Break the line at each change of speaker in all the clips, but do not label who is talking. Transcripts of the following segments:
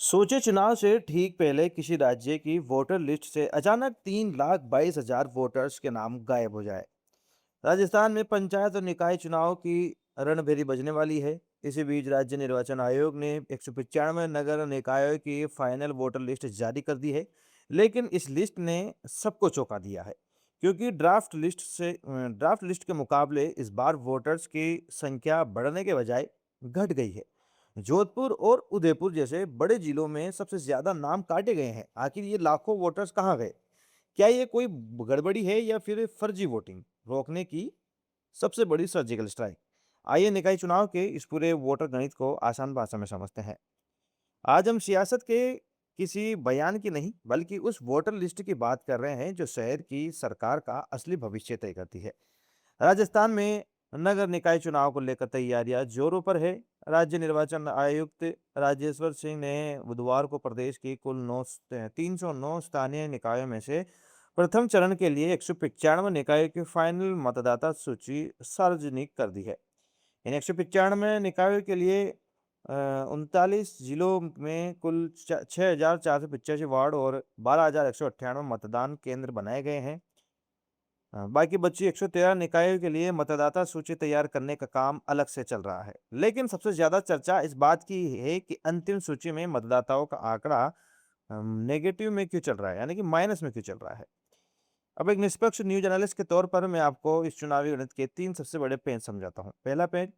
सोचे चुनाव से ठीक पहले किसी राज्य की वोटर लिस्ट से अचानक 3,22,000 वोटर्स के नाम गायब हो जाए। राजस्थान में पंचायत और निकाय चुनाव की रणभेरी बजने वाली है। इसी बीच राज्य निर्वाचन आयोग ने 195 नगर निकायों की फाइनल वोटर लिस्ट जारी कर दी है। लेकिन इस लिस्ट ने सबको चौंका दिया है, क्योंकि ड्राफ्ट लिस्ट के मुकाबले इस बार वोटर्स की संख्या बढ़ने के बजाय घट गई है। जोधपुर और उदयपुर जैसे बड़े जिलों में सबसे ज्यादा नाम काटे गए हैं। आखिर ये लाखों वोटर्स कहाँ गए? क्या ये कोई गड़बड़ी है या फिर फर्जी वोटिंग रोकने की सबसे बड़ी सर्जिकल स्ट्राइक? आइए निकाय चुनाव के इस पूरे वोटर गणित को आसान भाषा में समझते हैं। आज हम सियासत के किसी बयान की नहीं, बल्कि उस वोटर लिस्ट की बात कर रहे हैं जो शहर की सरकार का असली भविष्य तय करती है। राजस्थान में नगर निकाय चुनाव को लेकर तैयारियां जोरों पर है। राज्य निर्वाचन आयुक्त राजेश्वर सिंह ने बुधवार को प्रदेश की कुल 309 स्थानीय निकायों में से प्रथम चरण के लिए 195 निकायों की फाइनल मतदाता सूची सार्वजनिक कर दी है। इन 195 निकायों के लिए 39 जिलों में कुल 6,485 वार्ड और 12,198 मतदान केंद्र बनाए गए हैं। बाकी बची 113 निकायों के लिए मतदाता सूची तैयार करने का काम अलग से चल रहा है। लेकिन सबसे ज्यादा चर्चा इस बात की है कि अंतिम सूची में मतदाताओं का आंकड़ा नेगेटिव में क्यों चल रहा है, यानी कि माइनस में क्यों चल रहा है। अब एक निष्पक्ष न्यूज एनालिस्ट के तौर पर मैं आपको इस चुनावी गणित के 3 सबसे बड़े पेज समझाता हूँ। पहला पेज,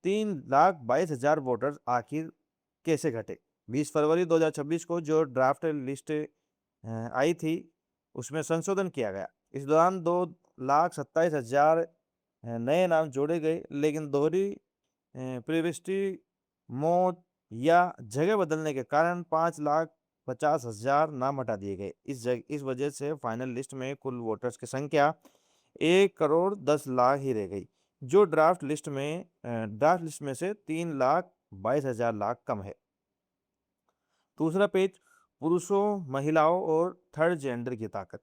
3,22,000 वोटर्स आखिर कैसे घटे? 20 फरवरी 2026 को जो ड्राफ्ट लिस्ट आई थी, उसमें संशोधन किया गया। इस दौरान 2,27,000 नए नाम जोड़े गए, लेकिन दोहरी प्रविष्टि, मौत या जगह बदलने के कारण 5,50,000 नाम हटा दिए गए। इस वजह से फाइनल लिस्ट में कुल वोटर्स की संख्या 1,10,00,000 ही रह गई, जो ड्राफ्ट लिस्ट में से 3,22,000 लाख कम है। दूसरा पेज, पुरुषों, महिलाओं और थर्ड जेंडर की ताकत।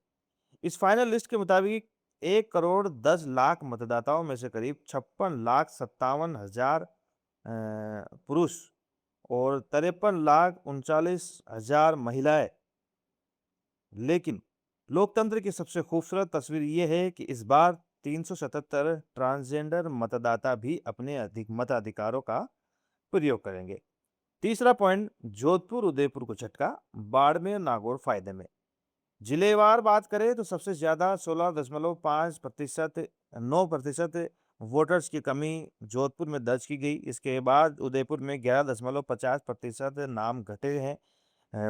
इस फाइनल लिस्ट के मुताबिक 1,10,00,000 मतदाताओं में से करीब 56,57,000 पुरुष और 53,39,000 महिलाएं। लेकिन लोकतंत्र की सबसे खूबसूरत तस्वीर ये है कि इस बार 377 ट्रांसजेंडर मतदाता भी अपने अधिक मताधिकारों का प्रयोग करेंगे। तीसरा पॉइंट, जोधपुर उदयपुर को झटका, बाड़मेर नागौर फायदे में। जिलेवार बात करें तो सबसे ज्यादा 16.5%, 9% वोटर्स की कमी जोधपुर में दर्ज की गई। इसके बाद उदयपुर में 11.50% नाम घटे हैं।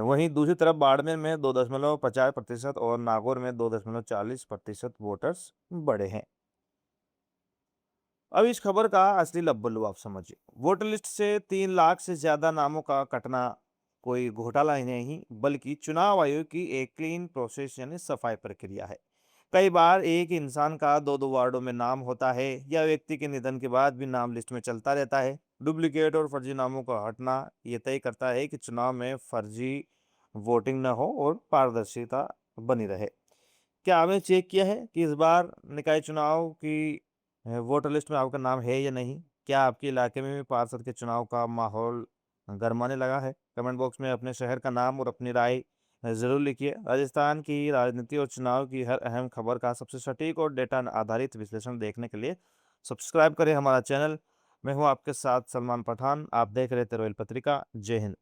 वहीं दूसरी तरफ बाड़मेर में 2.50% और नागौर में 2.40% वोटर्स बढ़े हैं। अब इस खबर का असली लब्बलू आप समझिए। वोटर लिस्ट से 3 लाख से ज्यादा नामों का कटना कोई घोटाला ही नहीं, बल्कि चुनाव आयोग की एक क्लीन प्रोसेस यानी सफाई प्रक्रिया है। कई बार एक इंसान का दो दो वार्डों में नाम होता है, या व्यक्ति के निधन के बाद भी नाम लिस्ट में चलता रहता है। डुप्लीकेट और फर्जी नामों का हटना ये तय करता है कि चुनाव में फर्जी वोटिंग न हो और पारदर्शिता बनी रहे। क्या आपने चेक किया है कि इस बार निकाय चुनाव की वोटर लिस्ट में आपका नाम है या नहीं? क्या आपके इलाके में भी पार्षद के चुनाव का माहौल गरमाने लगा है? कमेंट बॉक्स में अपने शहर का नाम और अपनी राय ज़रूर लिखिए। राजस्थान की राजनीति और चुनाव की हर अहम खबर का सबसे सटीक और डेटा आधारित विश्लेषण देखने के लिए सब्सक्राइब करें हमारा चैनल। मैं हूँ आपके साथ सलमान पठान। आप देख रहे थे रॉयल पत्रिका। जय हिंद।